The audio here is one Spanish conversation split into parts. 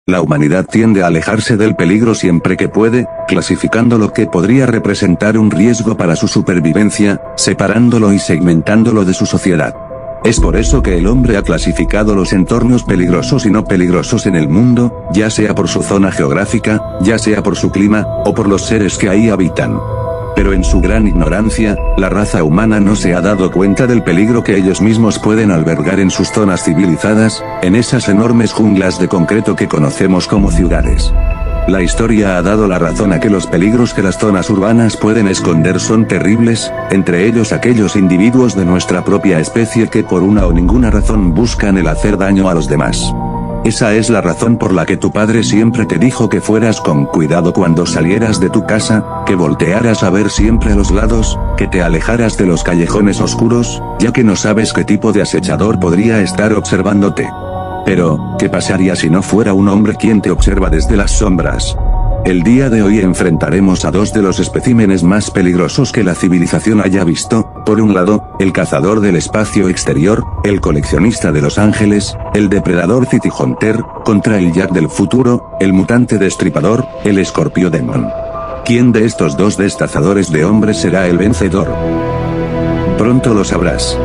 La humanidad tiende a alejarse del peligro siempre que puede, clasificando lo que podría representar un riesgo para su supervivencia, separándolo y segmentándolo de su sociedad. Es por eso que el hombre ha clasificado los entornos peligrosos y no peligrosos en el mundo, ya sea por su zona geográfica, ya sea por su clima, o por los seres que ahí habitan. Pero en su gran ignorancia, la raza humana no se ha dado cuenta del peligro que ellos mismos pueden albergar en sus zonas civilizadas, en esas enormes junglas de concreto que conocemos como ciudades. La historia ha dado la razón a que los peligros que las zonas urbanas pueden esconder son terribles, entre ellos aquellos individuos de nuestra propia especie que por una o ninguna razón buscan el hacer daño a los demás. Esa es la razón por la que tu padre siempre te dijo que fueras con cuidado cuando salieras de tu casa, que voltearas a ver siempre a los lados, que te alejaras de los callejones oscuros, ya que no sabes qué tipo de acechador podría estar observándote. Pero, ¿qué pasaría si no fuera un hombre quien te observa desde las sombras? El día de hoy enfrentaremos a dos de los especímenes más peligrosos que la civilización haya visto, por un lado, el cazador del espacio exterior, el coleccionista de los ángeles, el depredador City Hunter, contra el Jack del futuro, el mutante destripador, el Escorpio Demon. ¿Quién de estos dos destazadores de hombres será el vencedor? Pronto lo sabrás.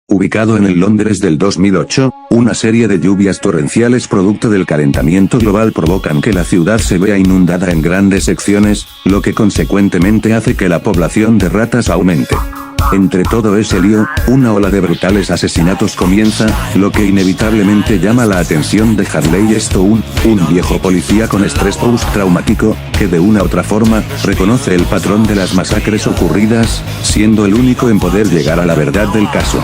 Ubicado en el Londres del 2008, una serie de lluvias torrenciales producto del calentamiento global provocan que la ciudad se vea inundada en grandes secciones, lo que consecuentemente hace que la población de ratas aumente. Entre todo ese lío, una ola de brutales asesinatos comienza, lo que inevitablemente llama la atención de Harley Stone, un viejo policía con estrés post-traumático, que de una u otra forma, reconoce el patrón de las masacres ocurridas, siendo el único en poder llegar a la verdad del caso.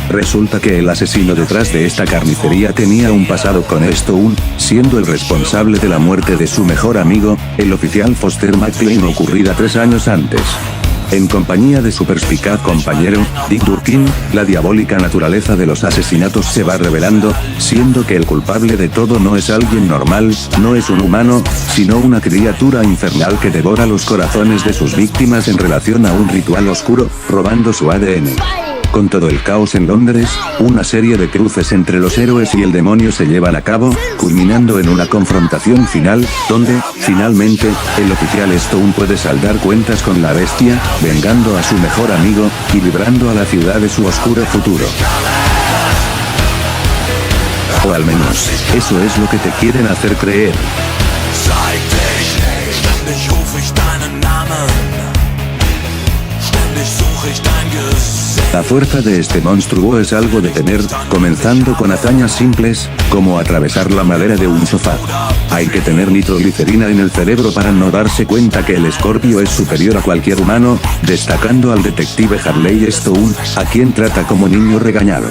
Resulta que el asesino detrás de esta carnicería tenía un pasado con Stone, siendo el responsable de la muerte de su mejor amigo, el oficial Foster McClane ocurrida 3 años antes. En compañía de su perspicaz compañero, Dick Durkin, la diabólica naturaleza de los asesinatos se va revelando, siendo que el culpable de todo no es alguien normal, no es un humano, sino una criatura infernal que devora los corazones de sus víctimas en relación a un ritual oscuro, robando su ADN. Con todo el caos en Londres, una serie de cruces entre los héroes y el demonio se llevan a cabo, culminando en una confrontación final, donde, finalmente, el oficial Stone puede saldar cuentas con la bestia, vengando a su mejor amigo, y librando a la ciudad de su oscuro futuro. O al menos, eso es lo que te quieren hacer creer. La fuerza de este monstruo es algo de temer, comenzando con hazañas simples, como atravesar la madera de un sofá. Hay que tener nitroglicerina en el cerebro para no darse cuenta que el Escorpio es superior a cualquier humano, destacando al detective Harley Stone, a quien trata como niño regañado.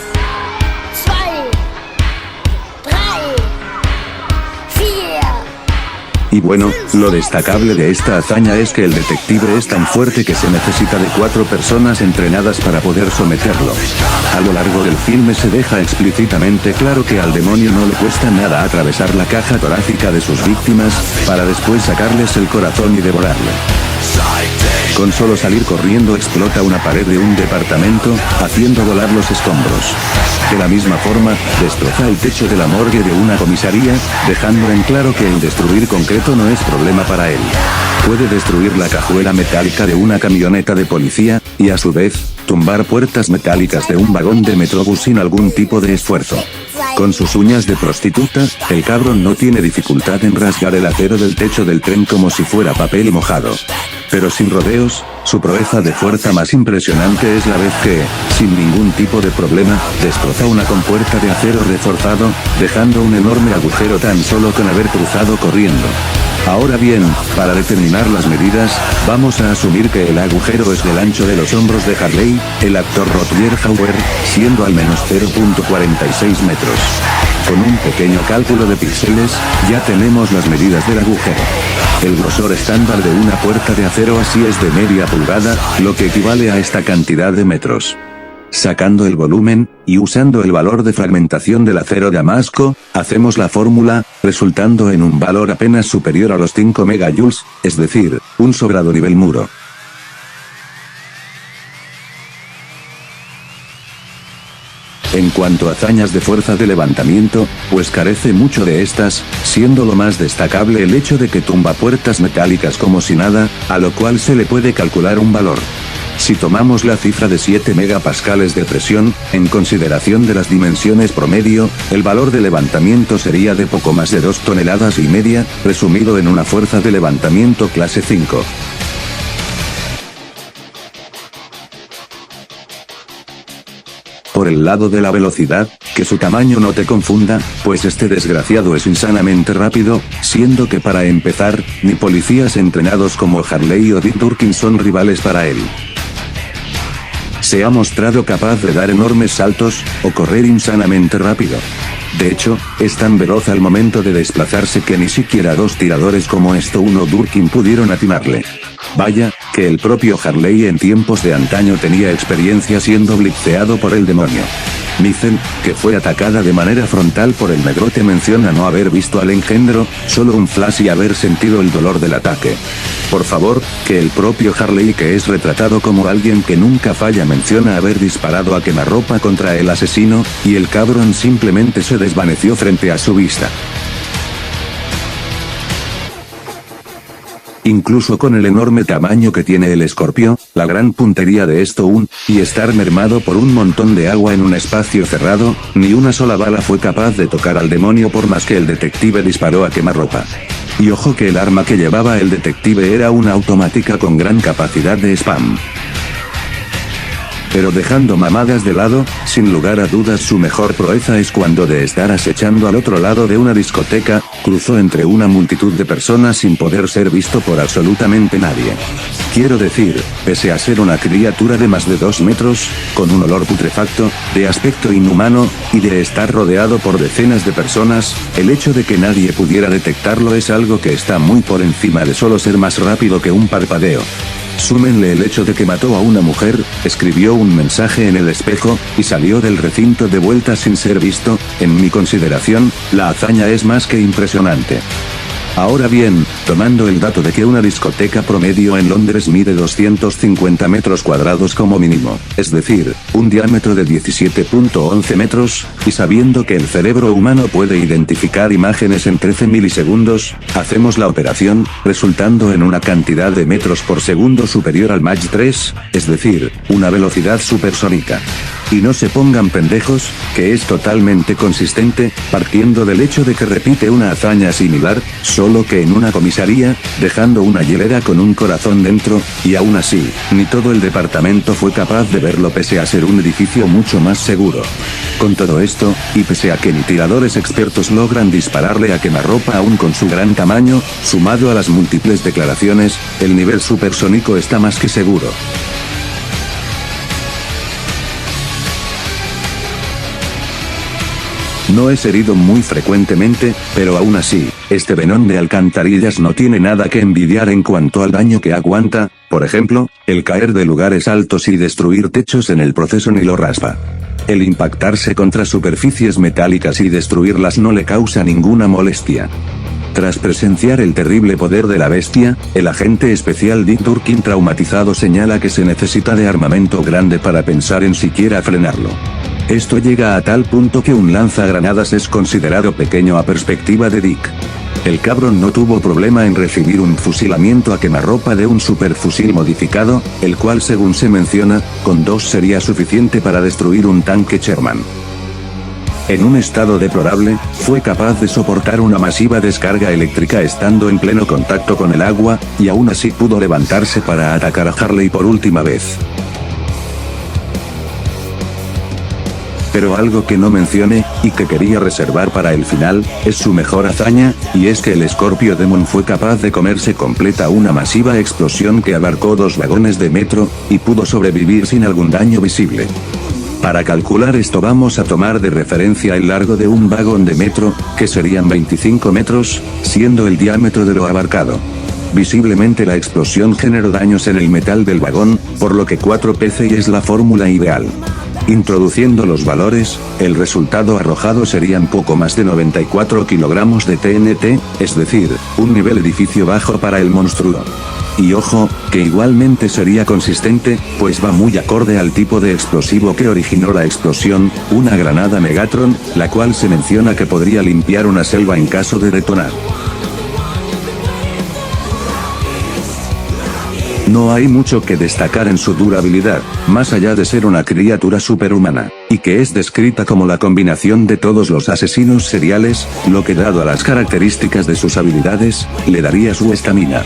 Y bueno, lo destacable de esta hazaña es que el detective es tan fuerte que se necesita de 4 personas entrenadas para poder someterlo. A lo largo del filme se deja explícitamente claro que al demonio no le cuesta nada atravesar la caja torácica de sus víctimas, para después sacarles el corazón y devorarlo. Con solo salir corriendo explota una pared de un departamento, haciendo volar los escombros. De la misma forma, destroza el techo de la morgue de una comisaría, dejando en claro que el destruir concreto no es problema para él. Puede destruir la cajuela metálica de una camioneta de policía, y a su vez, tumbar puertas metálicas de un vagón de metrobús sin algún tipo de esfuerzo. Con sus uñas de prostituta, el cabrón no tiene dificultad en rasgar el acero del techo del tren como si fuera papel mojado. Pero sin rodeos, su proeza de fuerza más impresionante es la vez que, sin ningún tipo de problema, destroza una compuerta de acero reforzado, dejando un enorme agujero tan solo con haber cruzado corriendo. Ahora bien, para determinar las medidas, vamos a asumir que el agujero es del ancho de los hombros de Harley, el actor Rutger Hauer, siendo al menos 0.46 metros. Con un pequeño cálculo de píxeles, ya tenemos las medidas del agujero. El grosor estándar de una puerta de acero así es de media pulgada, lo que equivale a esta cantidad de metros. Sacando el volumen, y usando el valor de fragmentación del acero damasco, hacemos la fórmula, resultando en un valor apenas superior a los 5 megajoules, es decir, un sobrado nivel muro. En cuanto a hazañas de fuerza de levantamiento, pues carece mucho de estas, siendo lo más destacable el hecho de que tumba puertas metálicas como si nada, a lo cual se le puede calcular un valor. Si tomamos la cifra de 7 megapascales de presión, en consideración de las dimensiones promedio, el valor de levantamiento sería de poco más de 2,5 toneladas, resumido en una fuerza de levantamiento clase 5. Por el lado de la velocidad, que su tamaño no te confunda, pues este desgraciado es insanamente rápido, siendo que para empezar, ni policías entrenados como Harley o Dick Durkin son rivales para él. Se ha mostrado capaz de dar enormes saltos, o correr insanamente rápido. De hecho, es tan veloz al momento de desplazarse que ni siquiera dos tiradores como Stone o Durkin pudieron atinarle. Vaya, que el propio Harley en tiempos de antaño tenía experiencia siendo blitzeado por el demonio. Micel, que fue atacada de manera frontal por el negrote, menciona no haber visto al engendro, solo un flash y haber sentido el dolor del ataque. Por favor, que el propio Harley, que es retratado como alguien que nunca falla, menciona haber disparado a quemarropa contra el asesino, y el cabrón simplemente se desvaneció frente a su vista. Incluso con el enorme tamaño que tiene el Escorpio, la gran puntería de Stone, y estar mermado por un montón de agua en un espacio cerrado, ni una sola bala fue capaz de tocar al demonio por más que el detective disparó a quemarropa. Y ojo que el arma que llevaba el detective era una automática con gran capacidad de spam. Pero dejando mamadas de lado, sin lugar a dudas su mejor proeza es cuando de estar acechando al otro lado de una discoteca, cruzó entre una multitud de personas sin poder ser visto por absolutamente nadie. Quiero decir, pese a ser una criatura de más de 2 metros, con un olor putrefacto, de aspecto inhumano, y de estar rodeado por decenas de personas, el hecho de que nadie pudiera detectarlo es algo que está muy por encima de solo ser más rápido que un parpadeo. Súmenle el hecho de que mató a una mujer, escribió un mensaje en el espejo, y salió del recinto de vuelta sin ser visto. En mi consideración, la hazaña es más que impresionante. Ahora bien, tomando el dato de que una discoteca promedio en Londres mide 250 metros cuadrados como mínimo, es decir, un diámetro de 17.11 metros, y sabiendo que el cerebro humano puede identificar imágenes en 13 milisegundos, hacemos la operación, resultando en una cantidad de metros por segundo superior al Mach 3, es decir, una velocidad supersónica. Y no se pongan pendejos, que es totalmente consistente, partiendo del hecho de que repite una hazaña similar, solo que en una comisaría, dejando una hielera con un corazón dentro, y aún así, ni todo el departamento fue capaz de verlo pese a ser un edificio mucho más seguro. Con todo esto, y pese a que ni tiradores expertos logran dispararle a quemarropa aún con su gran tamaño, sumado a las múltiples declaraciones, el nivel supersónico está más que seguro. No es herido muy frecuentemente, pero aún así, este venón de alcantarillas no tiene nada que envidiar en cuanto al daño que aguanta, por ejemplo, el caer de lugares altos y destruir techos en el proceso ni lo raspa. El impactarse contra superficies metálicas y destruirlas no le causa ninguna molestia. Tras presenciar el terrible poder de la bestia, el agente especial Dick Durkin traumatizado señala que se necesita de armamento grande para pensar en siquiera frenarlo. Esto llega a tal punto que un lanzagranadas es considerado pequeño a perspectiva de Dick. El cabrón no tuvo problema en recibir un fusilamiento a quemarropa de un superfusil modificado, el cual según se menciona, con 2 sería suficiente para destruir un tanque Sherman. En un estado deplorable, fue capaz de soportar una masiva descarga eléctrica estando en pleno contacto con el agua, y aún así pudo levantarse para atacar a Harley por última vez. Pero algo que no mencioné, y que quería reservar para el final, es su mejor hazaña, y es que el Scorpio Demon fue capaz de comerse completa una masiva explosión que abarcó 2 vagones de metro, y pudo sobrevivir sin algún daño visible. Para calcular esto vamos a tomar de referencia el largo de un vagón de metro, que serían 25 metros, siendo el diámetro de lo abarcado. Visiblemente la explosión generó daños en el metal del vagón, por lo que 4 PCI es la fórmula ideal. Introduciendo los valores, el resultado arrojado serían poco más de 94 kilogramos de TNT, es decir, un nivel edificio bajo para el monstruo. Y ojo, que igualmente sería consistente, pues va muy acorde al tipo de explosivo que originó la explosión, una granada Megatron, la cual se menciona que podría limpiar una selva en caso de detonar. No hay mucho que destacar en su durabilidad, más allá de ser una criatura superhumana, y que es descrita como la combinación de todos los asesinos seriales, lo que dado a las características de sus habilidades, le daría su estamina.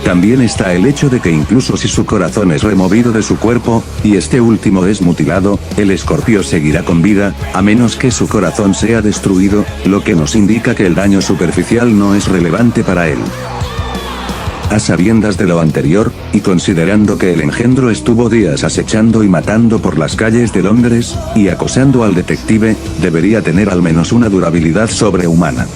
También está el hecho de que incluso si su corazón es removido de su cuerpo, y este último es mutilado, el escorpio seguirá con vida, a menos que su corazón sea destruido, lo que nos indica que el daño superficial no es relevante para él. A sabiendas de lo anterior, y considerando que el engendro estuvo días acechando y matando por las calles de Londres, y acosando al detective, debería tener al menos una durabilidad sobrehumana.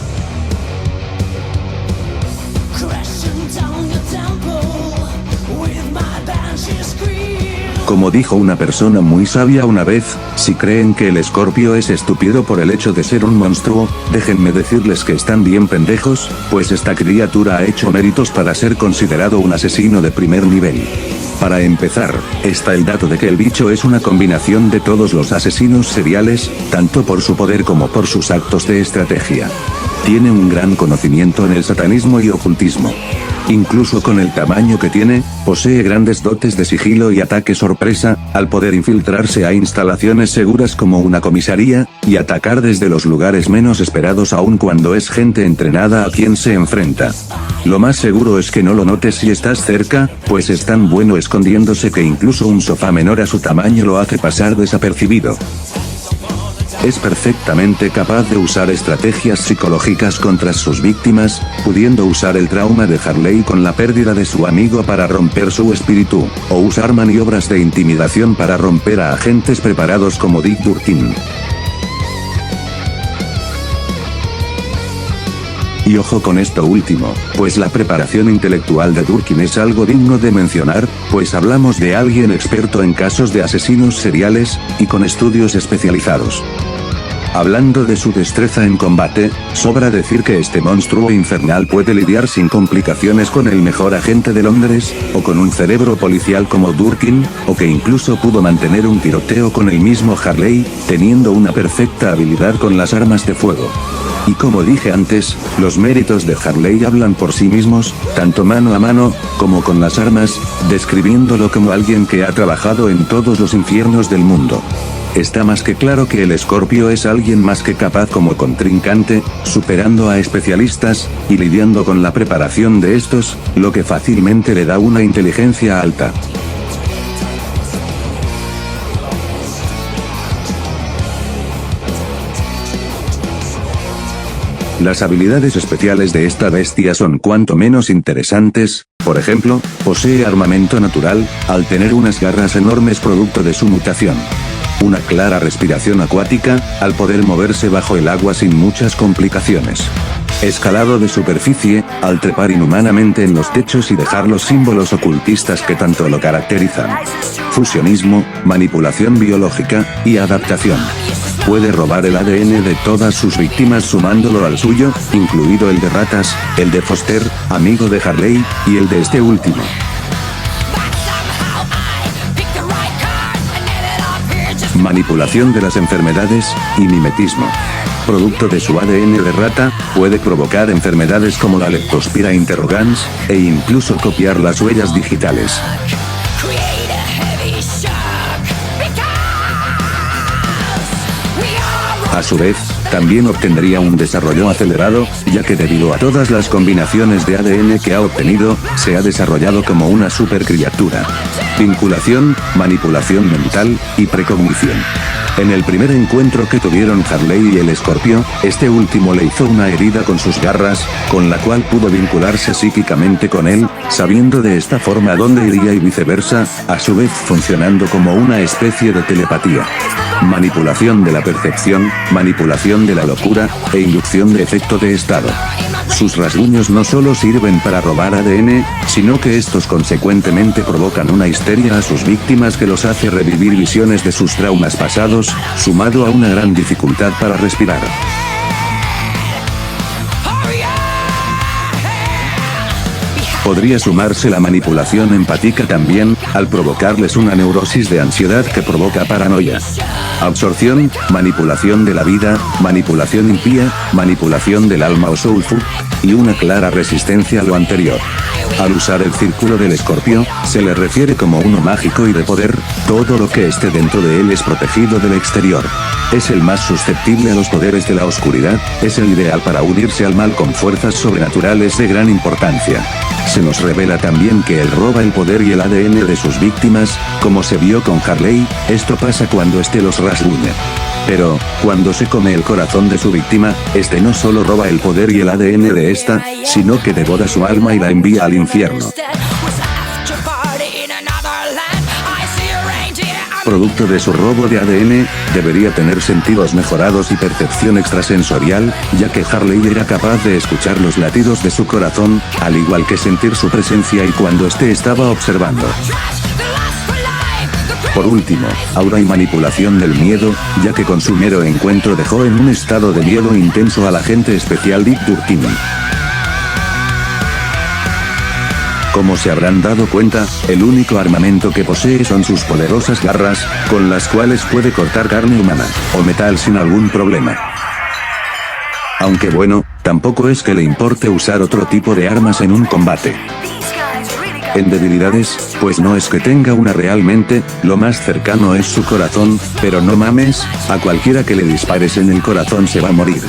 Como dijo una persona muy sabia una vez, si creen que el escorpio es estúpido por el hecho de ser un monstruo, déjenme decirles que están bien pendejos, pues esta criatura ha hecho méritos para ser considerado un asesino de primer nivel. Para empezar, está el dato de que el bicho es una combinación de todos los asesinos seriales, tanto por su poder como por sus actos de estrategia. Tiene un gran conocimiento en el satanismo y ocultismo. Incluso con el tamaño que tiene, posee grandes dotes de sigilo y ataque sorpresa, al poder infiltrarse a instalaciones seguras como una comisaría, y atacar desde los lugares menos esperados aun cuando es gente entrenada a quien se enfrenta. Lo más seguro es que no lo notes si estás cerca, pues es tan bueno escondiéndose que incluso un sofá menor a su tamaño lo hace pasar desapercibido. Es perfectamente capaz de usar estrategias psicológicas contra sus víctimas, pudiendo usar el trauma de Harley con la pérdida de su amigo para romper su espíritu, o usar maniobras de intimidación para romper a agentes preparados como Dick Durkin. Y ojo con esto último, pues la preparación intelectual de Durkin es algo digno de mencionar, pues hablamos de alguien experto en casos de asesinos seriales, y con estudios especializados. Hablando de su destreza en combate, sobra decir que este monstruo infernal puede lidiar sin complicaciones con el mejor agente de Londres, o con un cerebro policial como Durkin, o que incluso pudo mantener un tiroteo con el mismo Harley, teniendo una perfecta habilidad con las armas de fuego. Y como dije antes, los méritos de Harley hablan por sí mismos, tanto mano a mano, como con las armas, describiéndolo como alguien que ha trabajado en todos los infiernos del mundo. Está más que claro que el escorpio es alguien más que capaz como contrincante, superando a especialistas, y lidiando con la preparación de estos, lo que fácilmente le da una inteligencia alta. Las habilidades especiales de esta bestia son cuanto menos interesantes. Por ejemplo, posee armamento natural, al tener unas garras enormes producto de su mutación. Una clara respiración acuática, al poder moverse bajo el agua sin muchas complicaciones. Escalado de superficie, al trepar inhumanamente en los techos y dejar los símbolos ocultistas que tanto lo caracterizan. Fusionismo, manipulación biológica, y adaptación. Puede robar el ADN de todas sus víctimas sumándolo al suyo, incluido el de ratas, el de Foster, amigo de Harley, y el de este último. Manipulación de las enfermedades, y mimetismo. Producto de su ADN de rata, puede provocar enfermedades como la Leptospira interrogans, e incluso copiar las huellas digitales. a su vez, también obtendría un desarrollo acelerado, ya que debido a todas las combinaciones de ADN que ha obtenido, se ha desarrollado como una super criatura. Vinculación, manipulación mental, y precognición. En el primer encuentro que tuvieron Harley y el Escorpio, este último le hizo una herida con sus garras, con la cual pudo vincularse psíquicamente con él, sabiendo de esta forma a dónde iría y viceversa, a su vez funcionando como una especie de telepatía. Manipulación de la percepción, manipulación de la locura, e inducción de efecto de estado. Sus rasguños no solo sirven para robar ADN, sino que estos consecuentemente provocan una histeria a sus víctimas que los hace revivir visiones de sus traumas pasados, sumado a una gran dificultad para respirar. Podría sumarse la manipulación empática también, al provocarles una neurosis de ansiedad que provoca paranoia. Absorción, manipulación de la vida, manipulación impía, manipulación del alma o soul food, y una clara resistencia a lo anterior. Al usar el círculo del Escorpio, se le refiere como uno mágico y de poder, todo lo que esté dentro de él es protegido del exterior. Es el más susceptible a los poderes de la oscuridad, es el ideal para unirse al mal con fuerzas sobrenaturales de gran importancia. Se nos revela también que él roba el poder y el ADN de sus víctimas, como se vio con Harley, esto pasa cuando este los rasguña. Pero, cuando se come el corazón de su víctima, este no solo roba el poder y el ADN de esta, sino que devora su alma y la envía al infierno. Producto de su robo de ADN, debería tener sentidos mejorados y percepción extrasensorial, ya que Harley era capaz de escuchar los latidos de su corazón, al igual que sentir su presencia y cuando éste estaba observando. Por último, aura y manipulación del miedo, ya que con su mero encuentro dejó en un estado de miedo intenso al agente especial Dick Durkin. Como se habrán dado cuenta, el único armamento que posee son sus poderosas garras, con las cuales puede cortar carne humana, o metal sin algún problema. Aunque bueno, tampoco es que le importe usar otro tipo de armas en un combate. En debilidades, pues no es que tenga una realmente, lo más cercano es su corazón, pero no mames, a cualquiera que le dispares en el corazón se va a morir.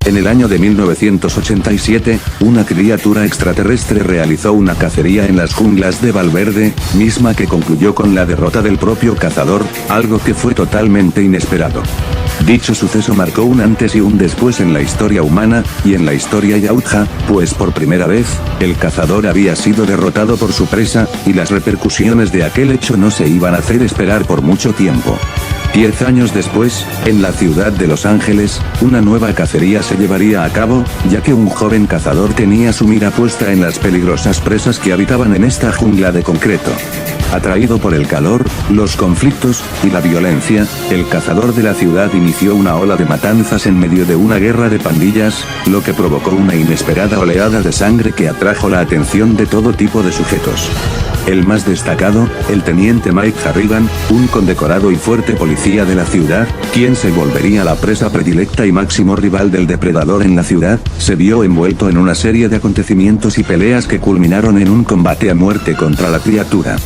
En el año de 1987, una criatura extraterrestre realizó una cacería en las junglas de Valverde, misma que concluyó con la derrota del propio cazador, algo que fue totalmente inesperado. Dicho suceso marcó un antes y un después en la historia humana, y en la historia yautja, pues por primera vez, el cazador había sido derrotado por su presa, y las repercusiones de aquel hecho no se iban a hacer esperar por mucho tiempo. 10 años después, en la ciudad de Los Ángeles, una nueva cacería se llevaría a cabo, ya que un joven cazador tenía su mira puesta en las peligrosas presas que habitaban en esta jungla de concreto. Atraído por el calor, los conflictos, y la violencia, el cazador de la ciudad inició una ola de matanzas en medio de una guerra de pandillas, lo que provocó una inesperada oleada de sangre que atrajo la atención de todo tipo de sujetos. El más destacado, el teniente Mike Harrigan, un condecorado y fuerte policía de la ciudad, quien se volvería la presa predilecta y máximo rival del depredador en la ciudad, se vio envuelto en una serie de acontecimientos y peleas que culminaron en un combate a muerte contra la criatura.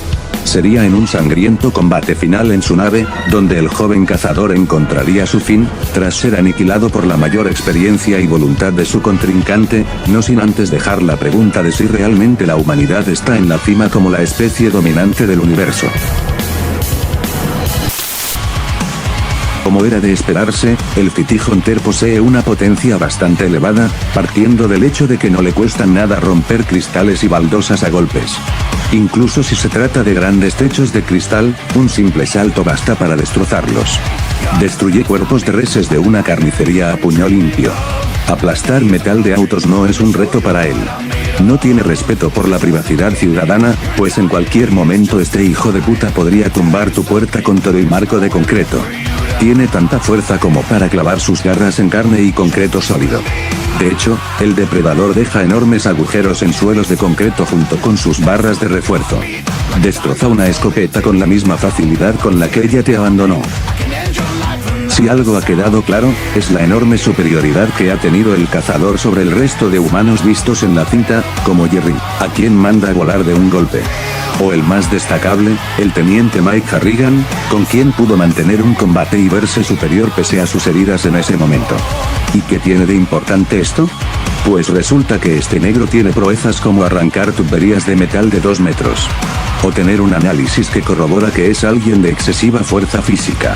sería en un sangriento combate final en su nave, donde el joven cazador encontraría su fin, tras ser aniquilado por la mayor experiencia y voluntad de su contrincante, no sin antes dejar la pregunta de si realmente la humanidad está en la cima como la especie dominante del universo. Como era de esperarse, el City Hunter posee una potencia bastante elevada, partiendo del hecho de que no le cuesta nada romper cristales y baldosas a golpes. Incluso si se trata de grandes techos de cristal, un simple salto basta para destrozarlos. Destruye cuerpos de reses de una carnicería a puño limpio. Aplastar metal de autos no es un reto para él. No tiene respeto por la privacidad ciudadana, pues en cualquier momento este hijo de puta podría tumbar tu puerta con todo y marco de concreto. Tiene tanta fuerza como para clavar sus garras en carne y concreto sólido. De hecho, el depredador deja enormes agujeros en suelos de concreto junto con sus barras de refuerzo. Destroza una escopeta con la misma facilidad con la que ella te abandonó. Si algo ha quedado claro, es la enorme superioridad que ha tenido el cazador sobre el resto de humanos vistos en la cinta, como Jerry, a quien manda a volar de un golpe. O el más destacable, el teniente Mike Harrigan, con quien pudo mantener un combate y verse superior pese a sus heridas en ese momento. ¿Y qué tiene de importante esto? Pues resulta que este negro tiene proezas como arrancar tuberías de metal de 2 metros. O tener un análisis que corrobora que es alguien de excesiva fuerza física.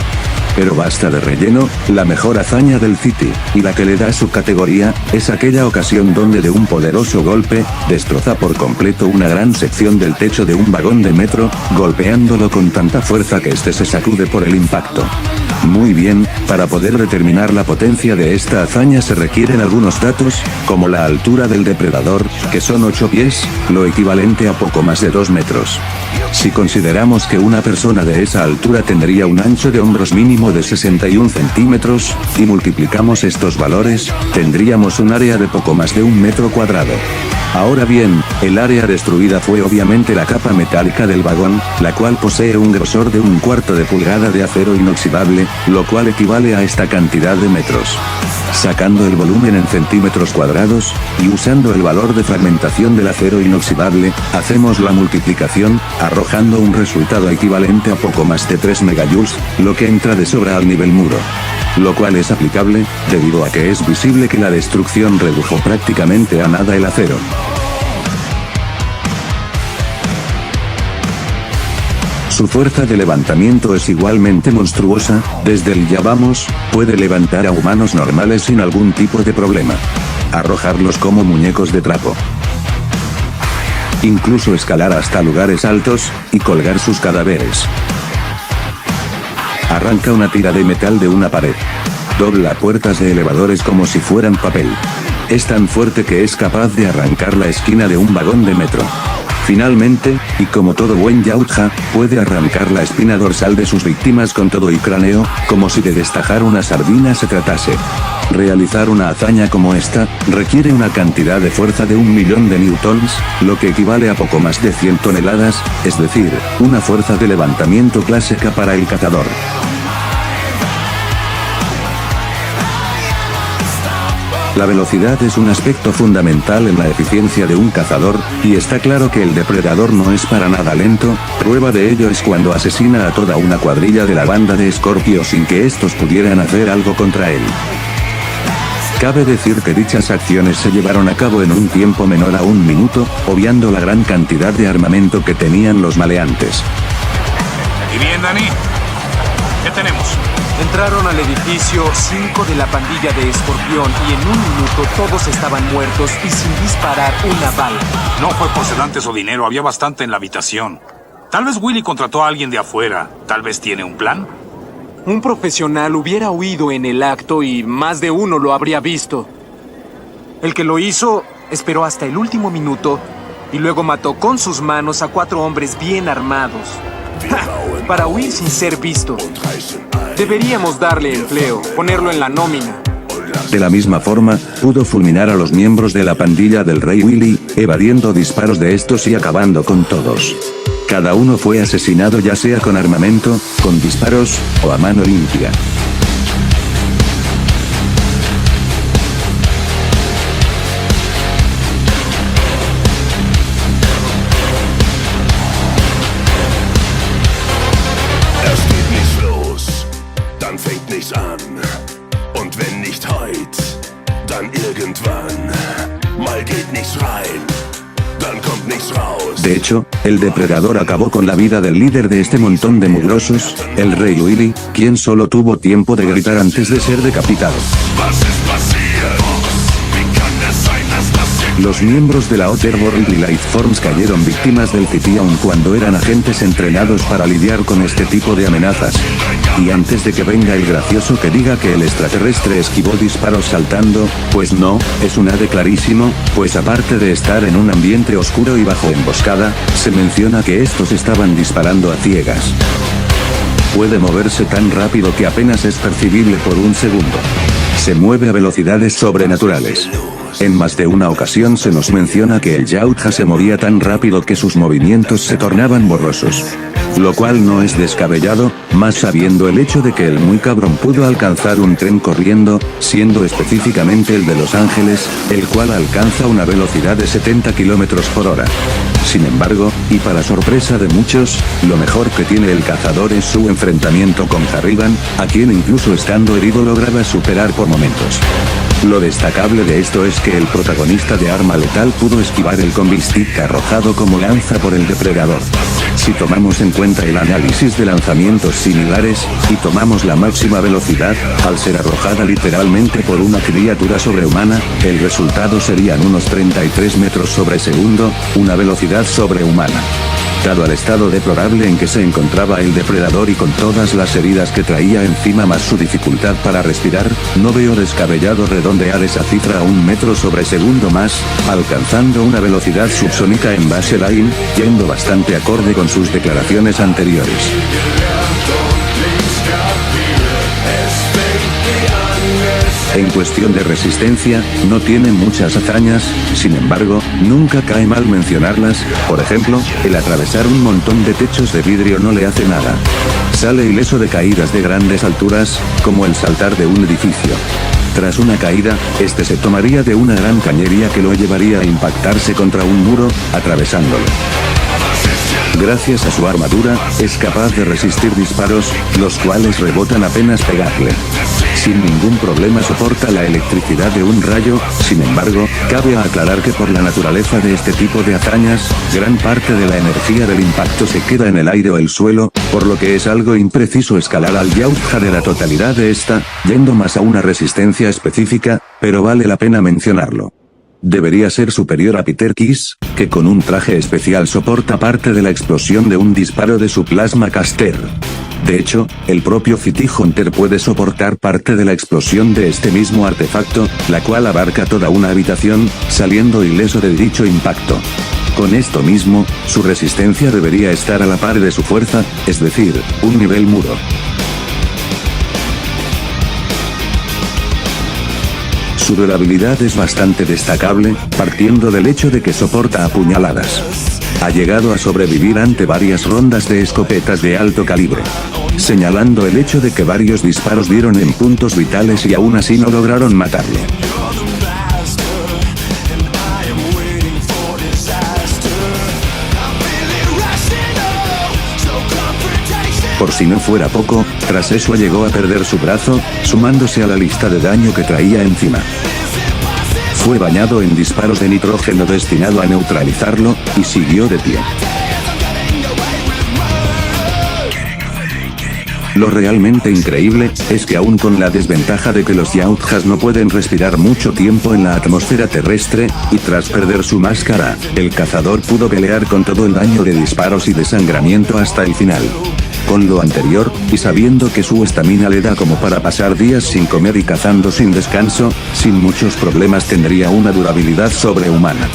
Pero basta de relleno, la mejor hazaña del City, y la que le da su categoría, es aquella ocasión donde de un poderoso golpe, destroza por completo una gran sección del techo de un vagón de metro, golpeándolo con tanta fuerza que este se sacude por el impacto. Muy bien, para poder determinar la potencia de esta hazaña se requieren algunos datos, como la altura del depredador, que son 8 pies, lo equivalente a poco más de 2 metros. Si consideramos que una persona de esa altura tendría un ancho de hombros mínimo de 61 centímetros, y multiplicamos estos valores, tendríamos un área de poco más de 1 metro cuadrado. Ahora bien, el área destruida fue obviamente la capa metálica del vagón, la cual posee un grosor de 1/4 de pulgada de acero inoxidable, lo cual equivale a esta cantidad de metros. Sacando el volumen en centímetros cuadrados, y usando el valor de fragmentación del acero inoxidable, hacemos la multiplicación, arrojando un resultado equivalente a poco más de 3 megajoules, lo que entra de sobra al nivel muro. Lo cual es aplicable, debido a que es visible que la destrucción redujo prácticamente a nada el acero. Su fuerza de levantamiento es igualmente monstruosa, desde el ya vamos, puede levantar a humanos normales sin algún tipo de problema. Arrojarlos como muñecos de trapo. Incluso escalar hasta lugares altos, y colgar sus cadáveres. Arranca una tira de metal de una pared. Dobla puertas de elevadores como si fueran papel. Es tan fuerte que es capaz de arrancar la esquina de un vagón de metro. Finalmente, y como todo buen Yautja, puede arrancar la espina dorsal de sus víctimas con todo y cráneo, como si de destajar una sardina se tratase. Realizar una hazaña como esta, requiere una cantidad de fuerza de 1.000.000 de newtons, lo que equivale a poco más de 100 toneladas, es decir, una fuerza de levantamiento clásica para el cazador. La velocidad es un aspecto fundamental en la eficiencia de un cazador, y está claro que el depredador no es para nada lento, prueba de ello es cuando asesina a toda una cuadrilla de la banda de Scorpio sin que estos pudieran hacer algo contra él. Cabe decir que dichas acciones se llevaron a cabo en un tiempo menor a 1 minuto, obviando la gran cantidad de armamento que tenían los maleantes. ¿Y bien, Dani? ¿Qué tenemos? Entraron al edificio 5 de la pandilla de Escorpión y en 1 minuto todos estaban muertos y sin disparar una bala. No fue por sedantes o dinero, había bastante en la habitación. Tal vez Willy contrató a alguien de afuera. Tal vez tiene un plan. Un profesional hubiera huido en el acto y más de uno lo habría visto. El que lo hizo esperó hasta el último minuto y luego mató con sus manos a 4 hombres bien armados. ¡Ja! Para huir sin ser visto. Deberíamos darle empleo, ponerlo en la nómina. De la misma forma, pudo fulminar a los miembros de la pandilla del Rey Willy, evadiendo disparos de estos y acabando con todos. Cada uno fue asesinado ya sea con armamento, con disparos, o a mano limpia. ich's an. Und wenn nicht heut, dann irgendwann. Mal geht nichts rein, dann kommt nichts raus. De hecho, el depredador acabó con la vida del líder de este montón de mugrosos, el rey Willy, quien solo tuvo tiempo de gritar antes de ser decapitado. Was ist passiert? Wie kann es sein, dass das hier... Los miembros de la Otherworld y Lifeforms cayeron víctimas del City aun cuando eran agentes entrenados para lidiar con este tipo de amenazas. Y antes de que venga el gracioso que diga que el extraterrestre esquivó disparos saltando, pues no, es un AD clarísimo, pues aparte de estar en un ambiente oscuro y bajo emboscada, se menciona que estos estaban disparando a ciegas. Puede moverse tan rápido que apenas es percibible por un segundo. Se mueve a velocidades sobrenaturales. En más de una ocasión se nos menciona que el Yautja se movía tan rápido que sus movimientos se tornaban borrosos. Lo cual no es descabellado, más sabiendo el hecho de que el muy cabrón pudo alcanzar un tren corriendo, siendo específicamente el de Los Ángeles, el cual alcanza una velocidad de 70 km por hora. Sin embargo, y para sorpresa de muchos, lo mejor que tiene el cazador es su enfrentamiento con Harrigan, a quien incluso estando herido lograba superar por momentos. Lo destacable de esto es que el protagonista de Arma Letal pudo esquivar el combi stick arrojado como lanza por el depredador. Si tomamos en cuenta el análisis de lanzamientos similares, y tomamos la máxima velocidad, al ser arrojada literalmente por una criatura sobrehumana, el resultado serían unos 33 metros sobre segundo, una velocidad sobrehumana. Dado al estado deplorable en que se encontraba el depredador y con todas las heridas que traía encima más su dificultad para respirar, no veo descabellado redondear esa cifra a 1 metro sobre segundo más, alcanzando una velocidad subsónica en baseline, yendo bastante acorde con sus declaraciones anteriores. En cuestión de resistencia, no tiene muchas hazañas, sin embargo, nunca cae mal mencionarlas, por ejemplo, el atravesar un montón de techos de vidrio no le hace nada. Sale ileso de caídas de grandes alturas, como el saltar de un edificio. Tras una caída, este se tomaría de una gran cañería que lo llevaría a impactarse contra un muro, atravesándolo. Gracias a su armadura, es capaz de resistir disparos, los cuales rebotan apenas pegarle. Sin ningún problema soporta la electricidad de un rayo, sin embargo, cabe aclarar que por la naturaleza de este tipo de hazañas, gran parte de la energía del impacto se queda en el aire o el suelo, por lo que es algo impreciso escalar al Yautja de la totalidad de esta, yendo más a una resistencia específica, pero vale la pena mencionarlo. Debería ser superior a Peter Kiss, que con un traje especial soporta parte de la explosión de un disparo de su plasma caster. De hecho, el propio City Hunter puede soportar parte de la explosión de este mismo artefacto, la cual abarca toda una habitación, saliendo ileso de dicho impacto. Con esto mismo, su resistencia debería estar a la par de su fuerza, es decir, un nivel muro. Su durabilidad es bastante destacable, partiendo del hecho de que soporta apuñaladas. Ha llegado a sobrevivir ante varias rondas de escopetas de alto calibre, señalando el hecho de que varios disparos dieron en puntos vitales y aún así no lograron matarlo. Por si no fuera poco, tras eso llegó a perder su brazo, sumándose a la lista de daño que traía encima. Fue bañado en disparos de nitrógeno destinado a neutralizarlo, y siguió de pie. Lo realmente increíble, es que aún con la desventaja de que los Yautjas no pueden respirar mucho tiempo en la atmósfera terrestre, y tras perder su máscara, el cazador pudo pelear con todo el daño de disparos y desangramiento hasta el final. Con lo anterior, y sabiendo que su estamina le da como para pasar días sin comer y cazando sin descanso, sin muchos problemas tendría una durabilidad sobrehumana.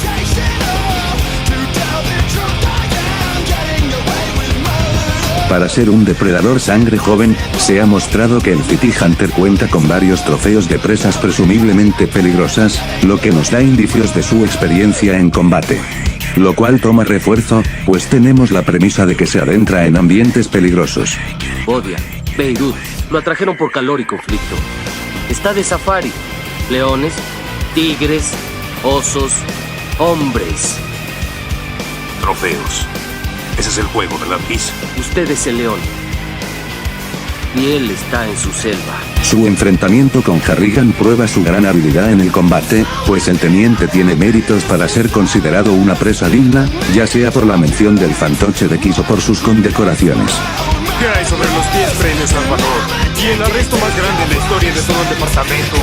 Para ser un depredador sangre joven, se ha mostrado que el City Hunter cuenta con varios trofeos de presas presumiblemente peligrosas, lo que nos da indicios de su experiencia en combate. Lo cual toma refuerzo, pues tenemos la premisa de que se adentra en ambientes peligrosos. Bodia, Beirut, lo atrajeron por calor y conflicto. Está de safari. Leones, tigres, osos, hombres. Trofeos. Ese es el juego, ¿verdad, Kiss? Usted es el león. y él está en su selva. Su enfrentamiento con Harrigan prueba su gran habilidad en el combate, pues el teniente tiene méritos para ser considerado una presa digna, ya sea por la mención del fantoche de Kiss o por sus condecoraciones. ¿Qué hay sobre los 10 premios al valor? Y el arresto más grande en la historia de todo el departamento.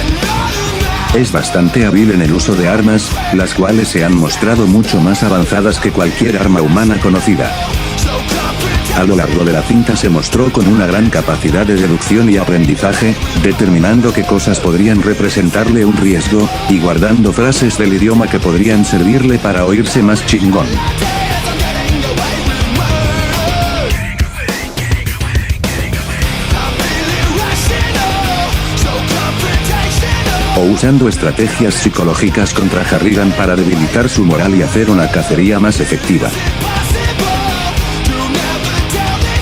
Es bastante hábil en el uso de armas, las cuales se han mostrado mucho más avanzadas que cualquier arma humana conocida. A lo largo de la cinta se mostró con una gran capacidad de deducción y aprendizaje, determinando qué cosas podrían representarle un riesgo, y guardando frases del idioma que podrían servirle para oírse más chingón. O usando estrategias psicológicas contra Harrigan para debilitar su moral y hacer una cacería más efectiva.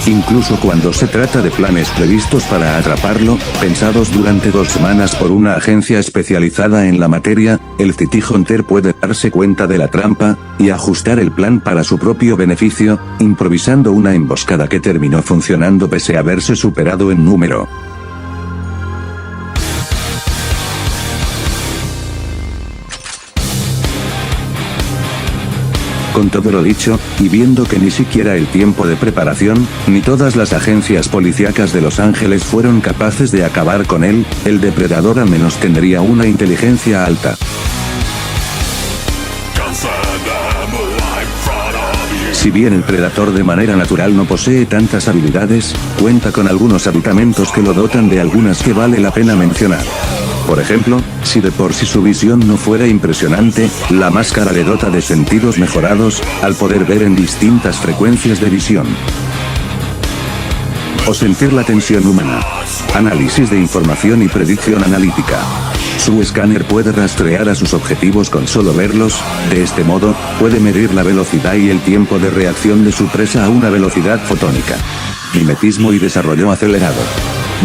Incluso cuando se trata de planes previstos para atraparlo, pensados durante 2 semanas por una agencia especializada en la materia, el City Hunter puede darse cuenta de la trampa, y ajustar el plan para su propio beneficio, improvisando una emboscada que terminó funcionando pese a haberse superado en número. Con todo lo dicho, y viendo que ni siquiera el tiempo de preparación, ni todas las agencias policíacas de Los Ángeles fueron capaces de acabar con él, el depredador al menos tendría una inteligencia alta. Si bien el Predator de manera natural no posee tantas habilidades, cuenta con algunos aditamentos que lo dotan de algunas que vale la pena mencionar. Por ejemplo, si de por sí su visión no fuera impresionante, la máscara le dota de sentidos mejorados, al poder ver en distintas frecuencias de visión. O sentir la tensión humana. Análisis de información y predicción analítica. Su escáner puede rastrear a sus objetivos con solo verlos, de este modo, puede medir la velocidad y el tiempo de reacción de su presa a una velocidad fotónica. Mimetismo y desarrollo acelerado.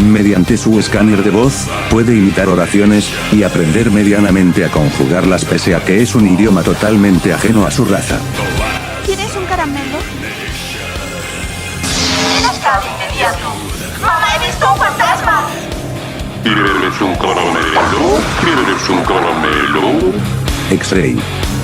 Mediante su escáner de voz, puede imitar oraciones, y aprender medianamente a conjugarlas pese a que es un idioma totalmente ajeno a su raza. ¿Quieres un caramelo? Tienes caos inmediato. ¡Mamá, he visto un fantasma! ¿Quieres un caramelo? ¿Quieres un caramelo? X-Ray.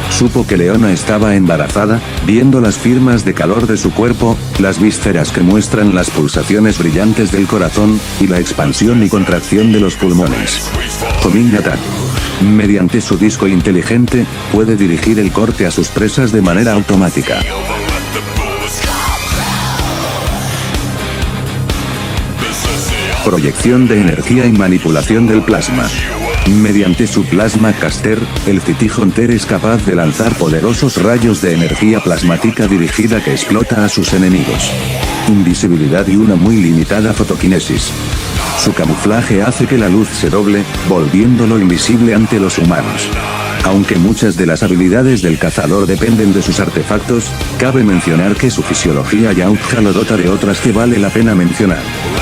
Supo que Leona estaba embarazada, viendo las firmas de calor de su cuerpo, las vísceras que muestran las pulsaciones brillantes del corazón, y la expansión y contracción de los pulmones. Homing Attack. Mediante su disco inteligente, puede dirigir el corte a sus presas de manera automática. Proyección de energía y manipulación del plasma. Mediante su Plasma Caster, el City Hunter es capaz de lanzar poderosos rayos de energía plasmática dirigida que explota a sus enemigos. Invisibilidad y una muy limitada fotoquinesis. Su camuflaje hace que la luz se doble, volviéndolo invisible ante los humanos. Aunque muchas de las habilidades del cazador dependen de sus artefactos, cabe mencionar que su fisiología Yautja lo dota de otras que vale la pena mencionar.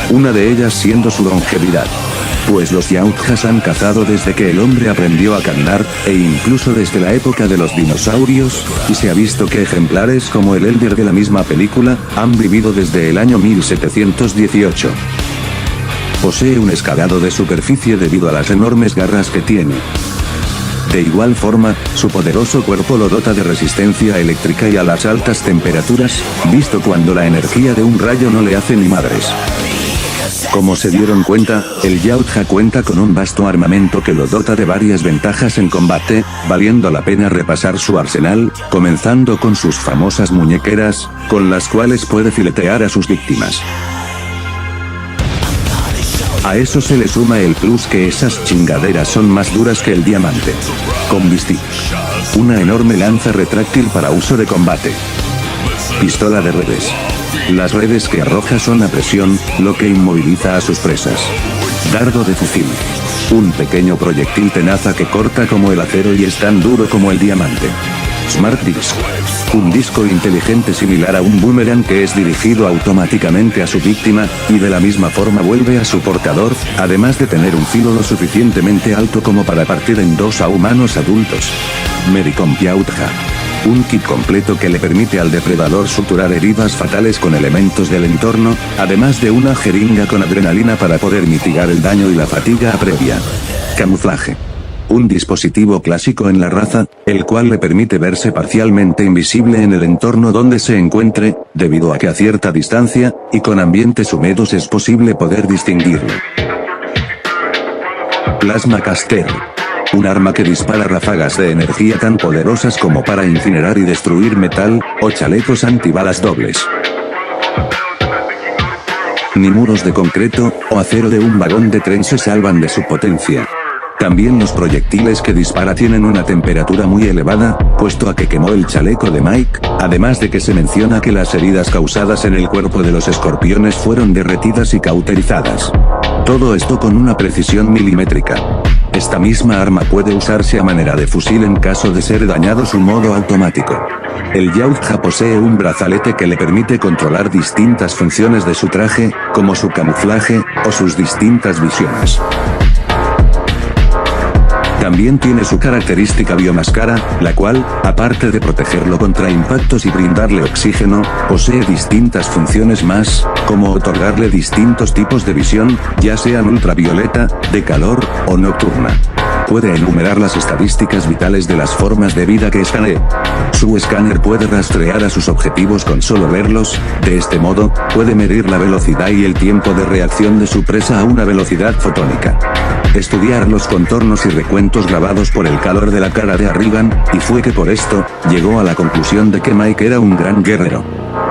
Una de ellas siendo su longevidad. Pues los Yautjas han cazado desde que el hombre aprendió a caminar, e incluso desde la época de los dinosaurios, y se ha visto que ejemplares como el Elder de la misma película, han vivido desde el año 1718. Posee un escalado de superficie debido a las enormes garras que tiene. De igual forma, su poderoso cuerpo lo dota de resistencia eléctrica y a las altas temperaturas, visto cuando la energía de un rayo no le hace ni madres. Como se dieron cuenta, el Yautja cuenta con un vasto armamento que lo dota de varias ventajas en combate, valiendo la pena repasar su arsenal, comenzando con sus famosas muñequeras, con las cuales puede filetear a sus víctimas. A eso se le suma el plus que esas chingaderas son más duras que el diamante. Combi Stick. Una enorme lanza retráctil para uso de combate. Pistola de redes. Las redes que arroja son a presión, lo que inmoviliza a sus presas. Dardo de fusil. Un pequeño proyectil tenaza que corta como el acero y es tan duro como el diamante. Smart Disc. Un disco inteligente similar a un boomerang que es dirigido automáticamente a su víctima, y de la misma forma vuelve a su portador, además de tener un filo lo suficientemente alto como para partir en dos a humanos adultos. Medicom Yautja. Un kit completo que le permite al depredador suturar heridas fatales con elementos del entorno, además de una jeringa con adrenalina para poder mitigar el daño y la fatiga previa. Camuflaje. Un dispositivo clásico en la raza, el cual le permite verse parcialmente invisible en el entorno donde se encuentre, debido a que a cierta distancia, y con ambientes húmedos es posible poder distinguirlo. Plasma Caster. Un arma que dispara ráfagas de energía tan poderosas como para incinerar y destruir metal, o chalecos antibalas dobles. Ni muros de concreto, o acero de un vagón de tren se salvan de su potencia. También los proyectiles que dispara tienen una temperatura muy elevada, puesto a que quemó el chaleco de Mike, además de que se menciona que las heridas causadas en el cuerpo de los escorpiones fueron derretidas y cauterizadas. Todo esto con una precisión milimétrica. Esta misma arma puede usarse a manera de fusil en caso de ser dañado su modo automático. El Yautja posee un brazalete que le permite controlar distintas funciones de su traje, como su camuflaje, o sus distintas visiones. También tiene su característica biomáscara, la cual, aparte de protegerlo contra impactos y brindarle oxígeno, posee distintas funciones más, como otorgarle distintos tipos de visión, ya sean ultravioleta, de calor, o nocturna. Puede enumerar las estadísticas vitales de las formas de vida que escanee. Su escáner puede rastrear a sus objetivos con solo verlos, de este modo, puede medir la velocidad y el tiempo de reacción de su presa a una velocidad fotónica. Estudiar los contornos y recuentos grabados por el calor de la cara de Arrigan, y fue que por esto, llegó a la conclusión de que Mike era un gran guerrero.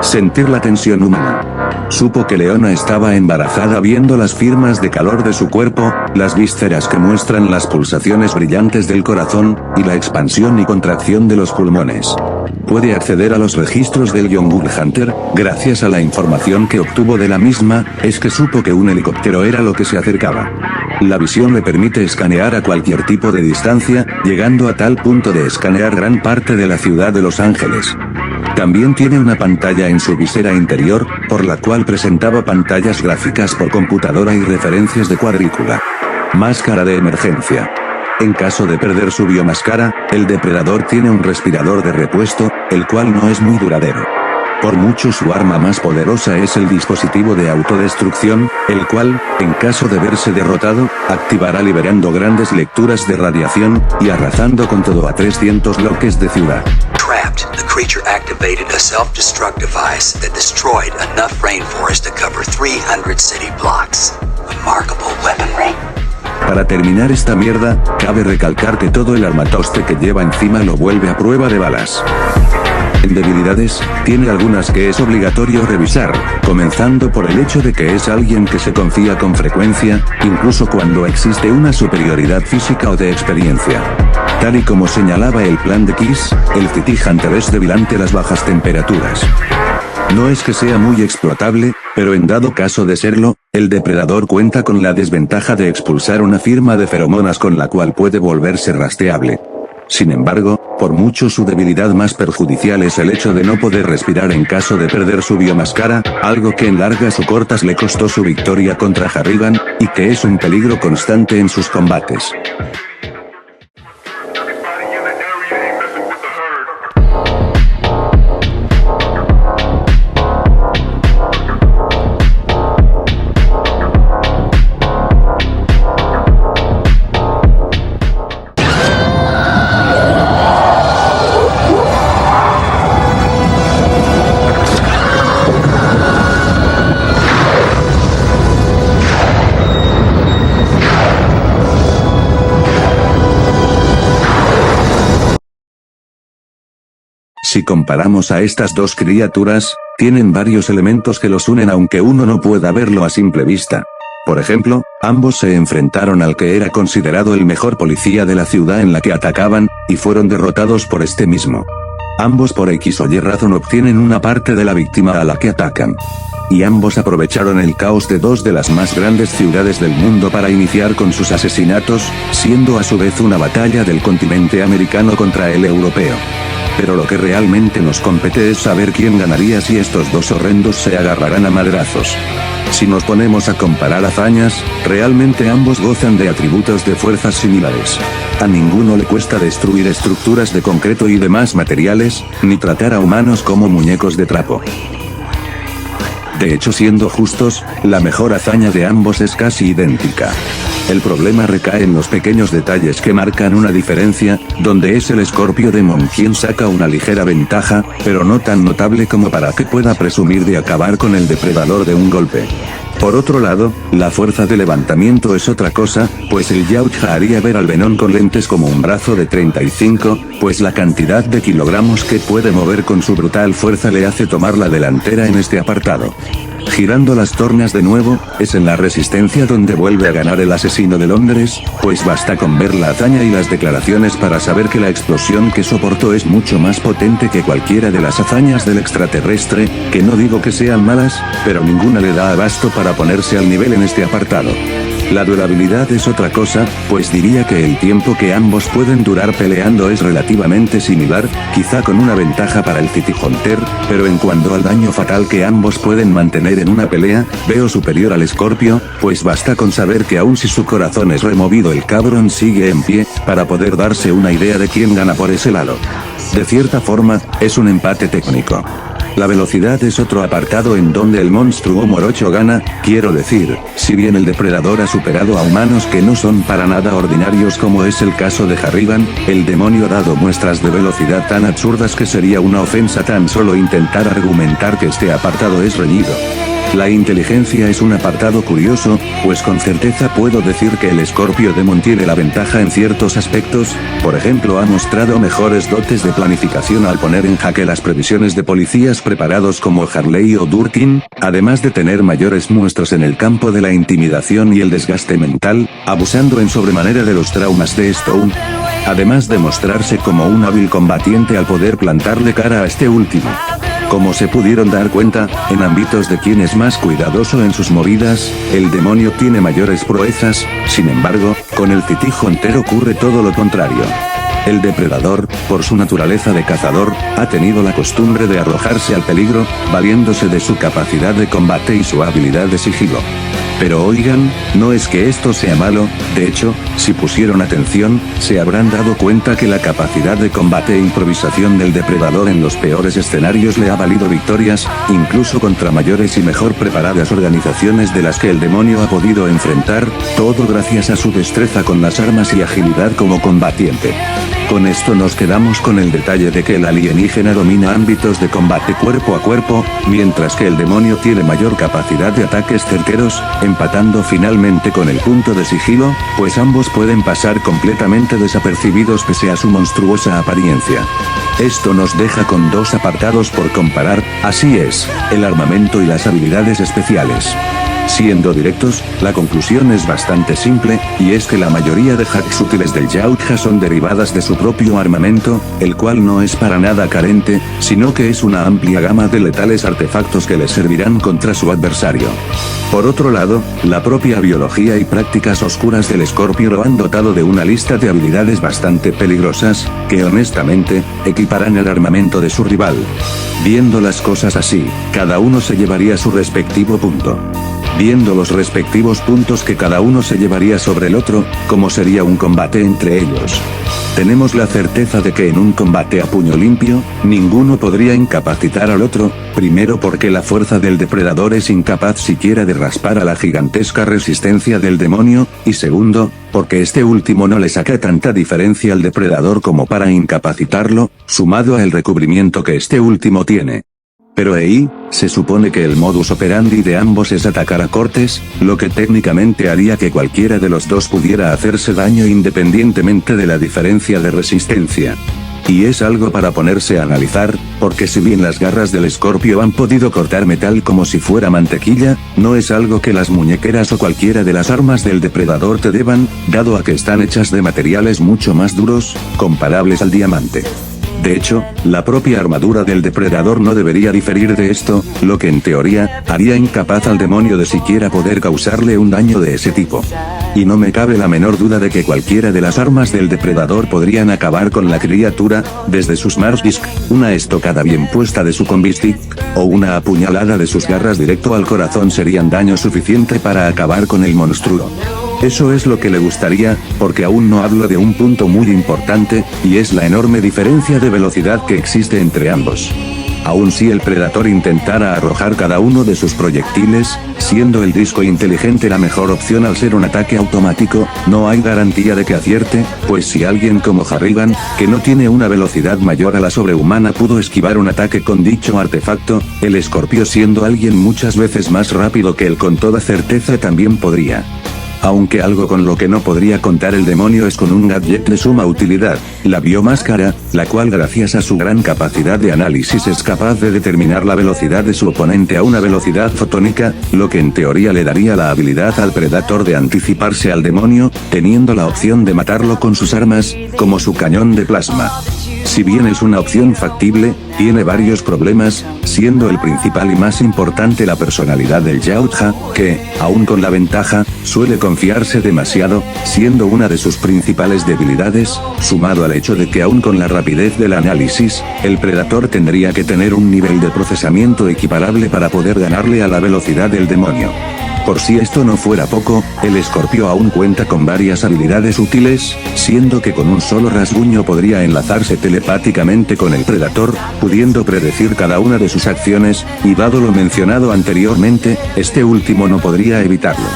Sentir la tensión humana. Supo que Leona estaba embarazada viendo las firmas de calor de su cuerpo, las vísceras que muestran las pulsaciones brillantes del corazón, y la expansión y contracción de los pulmones. Puede acceder a los registros del Young Hunter, gracias a la información que obtuvo de la misma, es que supo que un helicóptero era lo que se acercaba. La visión le permite escanear a cualquier tipo de distancia, llegando a tal punto de escanear gran parte de la ciudad de Los Ángeles. También tiene una pantalla en su visera interior, por la cual presentaba pantallas gráficas por computadora y referencias de cuadrícula. Máscara de emergencia. En caso de perder su biomáscara, el depredador tiene un respirador de repuesto, el cual no es muy duradero. Por mucho su arma más poderosa es el dispositivo de autodestrucción, el cual, en caso de verse derrotado, activará liberando grandes lecturas de radiación, y arrasando con todo a 300 bloques de ciudad. Trapped, the creature activated a self-destruct device that destroyed enough rainforest to cover 300 city blocks. Remarkable weaponry. Para terminar esta mierda, cabe recalcar que todo el armatoste que lleva encima lo vuelve a prueba de balas. En debilidades, tiene algunas que es obligatorio revisar, comenzando por el hecho de que es alguien que se confía con frecuencia, incluso cuando existe una superioridad física o de experiencia. Tal y como señalaba el plan de Kiss, el City Hunter es débil ante las bajas temperaturas. No es que sea muy explotable, pero en dado caso de serlo, el depredador cuenta con la desventaja de expulsar una firma de feromonas con la cual puede volverse rastreable. Sin embargo, por mucho su debilidad más perjudicial es el hecho de no poder respirar en caso de perder su biomáscara, algo que en largas o cortas le costó su victoria contra Harrigan, y que es un peligro constante en sus combates. Si comparamos a estas dos criaturas, tienen varios elementos que los unen aunque uno no pueda verlo a simple vista. Por ejemplo, ambos se enfrentaron al que era considerado el mejor policía de la ciudad en la que atacaban, y fueron derrotados por este mismo. Ambos por X o Y razón obtienen una parte de la víctima a la que atacan. Y ambos aprovecharon el caos de dos de las más grandes ciudades del mundo para iniciar con sus asesinatos, siendo a su vez una batalla del continente americano contra el europeo. Pero lo que realmente nos compete es saber quién ganaría si estos dos horrendos se agarraran a madrazos. Si nos ponemos a comparar hazañas, realmente ambos gozan de atributos de fuerzas similares. A ninguno le cuesta destruir estructuras de concreto y demás materiales, ni tratar a humanos como muñecos de trapo. De hecho, siendo justos, la mejor hazaña de ambos es casi idéntica. El problema recae en los pequeños detalles que marcan una diferencia, donde es el Scorpio Demon quien saca una ligera ventaja, pero no tan notable como para que pueda presumir de acabar con el depredador de un golpe. Por otro lado, la fuerza de levantamiento es otra cosa, pues el Yautja haría ver al Venom con lentes como un brazo de 35, pues la cantidad de kilogramos que puede mover con su brutal fuerza le hace tomar la delantera en este apartado. Girando las tornas de nuevo, es en la resistencia donde vuelve a ganar el asesino de Londres, pues basta con ver la hazaña y las declaraciones para saber que la explosión que soportó es mucho más potente que cualquiera de las hazañas del extraterrestre, que no digo que sean malas, pero ninguna le da abasto para ponerse al nivel en este apartado. La durabilidad es otra cosa, pues diría que el tiempo que ambos pueden durar peleando es relativamente similar, quizá con una ventaja para el City Hunter, pero en cuanto al daño fatal que ambos pueden mantener en una pelea, veo superior al Scorpio, pues basta con saber que aun si su corazón es removido el cabrón sigue en pie, para poder darse una idea de quién gana por ese lado. De cierta forma, es un empate técnico. La velocidad es otro apartado en donde el monstruo morocho gana, quiero decir, si bien el depredador ha superado a humanos que no son para nada ordinarios como es el caso de Harriban, el demonio ha dado muestras de velocidad tan absurdas que sería una ofensa tan solo intentar argumentar que este apartado es reñido. La inteligencia es un apartado curioso, pues con certeza puedo decir que el Scorpio Demon tiene la ventaja en ciertos aspectos, por ejemplo ha mostrado mejores dotes de planificación al poner en jaque las previsiones de policías preparados como Harley o Durkin, además de tener mayores muestras en el campo de la intimidación y el desgaste mental, abusando en sobremanera de los traumas de Stone, además de mostrarse como un hábil combatiente al poder plantarle cara a este último. Como se pudieron dar cuenta, en ámbitos de quien es más cuidadoso en sus movidas, el demonio tiene mayores proezas, sin embargo, con el City Hunter ocurre todo lo contrario. El depredador, por su naturaleza de cazador, ha tenido la costumbre de arrojarse al peligro, valiéndose de su capacidad de combate y su habilidad de sigilo. Pero oigan, no es que esto sea malo, de hecho, si pusieron atención, se habrán dado cuenta que la capacidad de combate e improvisación del depredador en los peores escenarios le ha valido victorias, incluso contra mayores y mejor preparadas organizaciones de las que el demonio ha podido enfrentar, todo gracias a su destreza con las armas y agilidad como combatiente. Con esto nos quedamos con el detalle de que el alienígena domina ámbitos de combate cuerpo a cuerpo, mientras que el demonio tiene mayor capacidad de ataques certeros, empatando finalmente con el punto de sigilo, pues ambos pueden pasar completamente desapercibidos pese a su monstruosa apariencia. Esto nos deja con dos apartados por comparar, así es, el armamento y las habilidades especiales. Siendo directos, la conclusión es bastante simple, y es que la mayoría de hacks útiles del Yautja son derivadas de su propio armamento, el cual no es para nada carente, sino que es una amplia gama de letales artefactos que le servirán contra su adversario. Por otro lado, la propia biología y prácticas oscuras del Scorpio lo han dotado de una lista de habilidades bastante peligrosas, que honestamente, equiparan el armamento de su rival. Viendo las cosas así, cada uno se llevaría su respectivo punto. Viendo los respectivos puntos que cada uno se llevaría sobre el otro, ¿cómo sería un combate entre ellos? Tenemos la certeza de que en un combate a puño limpio, ninguno podría incapacitar al otro, primero porque la fuerza del depredador es incapaz siquiera de raspar a la gigantesca resistencia del demonio, y segundo, porque este último no le saca tanta diferencia al depredador como para incapacitarlo, sumado al recubrimiento que este último tiene. Pero ahí, se supone que el modus operandi de ambos es atacar a cortes, lo que técnicamente haría que cualquiera de los dos pudiera hacerse daño independientemente de la diferencia de resistencia. Y es algo para ponerse a analizar, porque si bien las garras del Scorpio han podido cortar metal como si fuera mantequilla, no es algo que las muñequeras o cualquiera de las armas del depredador te deban, dado a que están hechas de materiales mucho más duros, comparables al diamante. De hecho, la propia armadura del depredador no debería diferir de esto, lo que en teoría, haría incapaz al demonio de siquiera poder causarle un daño de ese tipo. Y no me cabe la menor duda de que cualquiera de las armas del depredador podrían acabar con la criatura, desde sus Mars Disc, una estocada bien puesta de su combi stick, o una apuñalada de sus garras directo al corazón serían daño suficiente para acabar con el monstruo. Eso es lo que le gustaría, porque aún no hablo de un punto muy importante, y es la enorme diferencia de velocidad que existe entre ambos. Aun si el Predator intentara arrojar cada uno de sus proyectiles, siendo el disco inteligente la mejor opción al ser un ataque automático, no hay garantía de que acierte, pues si alguien como Harrigan, que no tiene una velocidad mayor a la sobrehumana pudo esquivar un ataque con dicho artefacto, el Escorpio siendo alguien muchas veces más rápido que él con toda certeza también podría. Aunque algo con lo que no podría contar el demonio es con un gadget de suma utilidad, la biomáscara, la cual gracias a su gran capacidad de análisis es capaz de determinar la velocidad de su oponente a una velocidad fotónica, lo que en teoría le daría la habilidad al Predator de anticiparse al demonio, teniendo la opción de matarlo con sus armas, como su cañón de plasma. Si bien es una opción factible, tiene varios problemas, siendo el principal y más importante la personalidad del Yautja, que, aun con la ventaja, suele confiarse demasiado, siendo una de sus principales debilidades, sumado al hecho de que aun con la rapidez del análisis, el Predator tendría que tener un nivel de procesamiento equiparable para poder ganarle a la velocidad del demonio. Por si esto no fuera poco, el Escorpio aún cuenta con varias habilidades útiles, siendo que con un solo rasguño podría enlazarse telepáticamente con el Predator, pudiendo predecir cada una de sus acciones, y dado lo mencionado anteriormente, este último no podría evitarlo.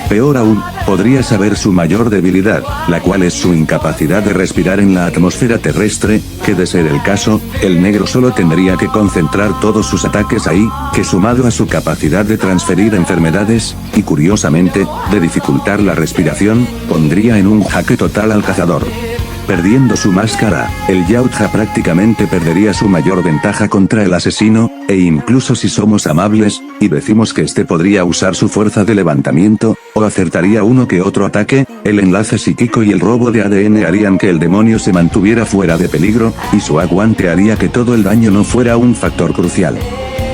Peor aún, podría saber su mayor debilidad, la cual es su incapacidad de respirar en la atmósfera terrestre, que de ser el caso, el negro solo tendría que concentrar todos sus ataques ahí, que sumado a su capacidad de transferir enfermedades, y curiosamente, de dificultar la respiración, pondría en un jaque total al cazador. Perdiendo su máscara, el Yautja prácticamente perdería su mayor ventaja contra el asesino, e incluso si somos amables, y decimos que este podría usar su fuerza de levantamiento, o acertaría uno que otro ataque, el enlace psíquico y el robo de ADN harían que el demonio se mantuviera fuera de peligro, y su aguante haría que todo el daño no fuera un factor crucial.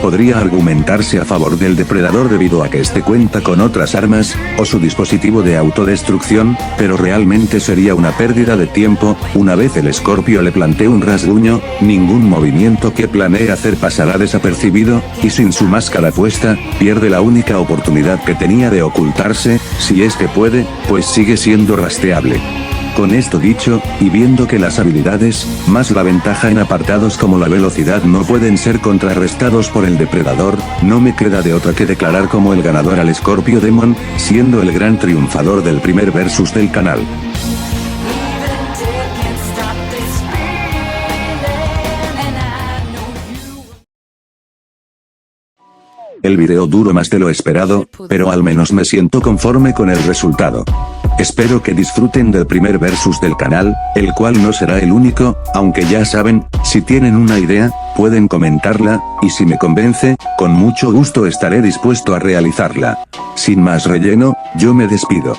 Podría argumentarse a favor del depredador debido a que este cuenta con otras armas, o su dispositivo de autodestrucción, pero realmente sería una pérdida de tiempo, una vez el Escorpio le plantee un rasguño, ningún movimiento que planee hacer pasará desapercibido, y sin su máscara puesta, pierde la única oportunidad que tenía de ocultarse, si es que puede, pues sigue siendo rastreable. Con esto dicho, y viendo que las habilidades, más la ventaja en apartados como la velocidad no pueden ser contrarrestados por el depredador, no me queda de otra que declarar como el ganador al Scorpio Demon, siendo el gran triunfador del primer versus del canal. El video duró más de lo esperado, pero al menos me siento conforme con el resultado. Espero que disfruten del primer versus del canal, el cual no será el único, aunque ya saben, si tienen una idea, pueden comentarla, y si me convence, con mucho gusto estaré dispuesto a realizarla. Sin más relleno, yo me despido.